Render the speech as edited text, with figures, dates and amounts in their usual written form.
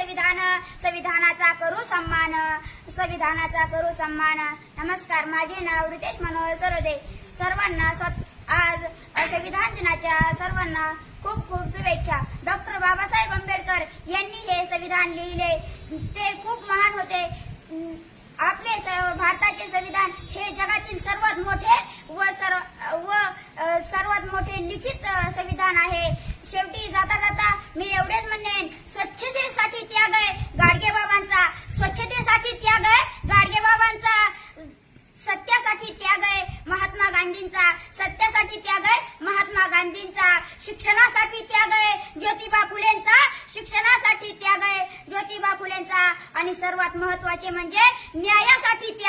संविधानाचा करू सन्मान, संविधानाचा करू सन्मान. नमस्कार, माझे नाव रितेश मनोहर सरोदे. सर्वांना आज संविधान दिनाच्या सर्वांना खूप खूप शुभेच्छा. डॉक्टर बाबासाहेब आंबेडकर यांनी हे संविधान लिहिले, ते खूप महान होते. आपले भारताचे संविधान हे जगातील सर्वात मोठे सर्वात मोठे लिखित संविधान आहे. शेवटी जाता जाता मी एवढेच म्हणेन, स्वच्छतेसाठी त्याग आहे गाडगेबाबांचा, स्वच्छतेसाठी त्याग आहे गाडगेबाबांचा, सत्यासाठी त्याग आहे महात्मा गांधींचा, सत्यासाठी त्याग आहे महात्मा गांधींचा, शिक्षणासाठी त्याग आहे ज्योतिबा फुलेंचा, शिक्षणासाठी त्याग आहे ज्योतिबा फुलेंचा, आणि सर्वात महत्त्वाचे म्हणजे न्यायासाठी त्याग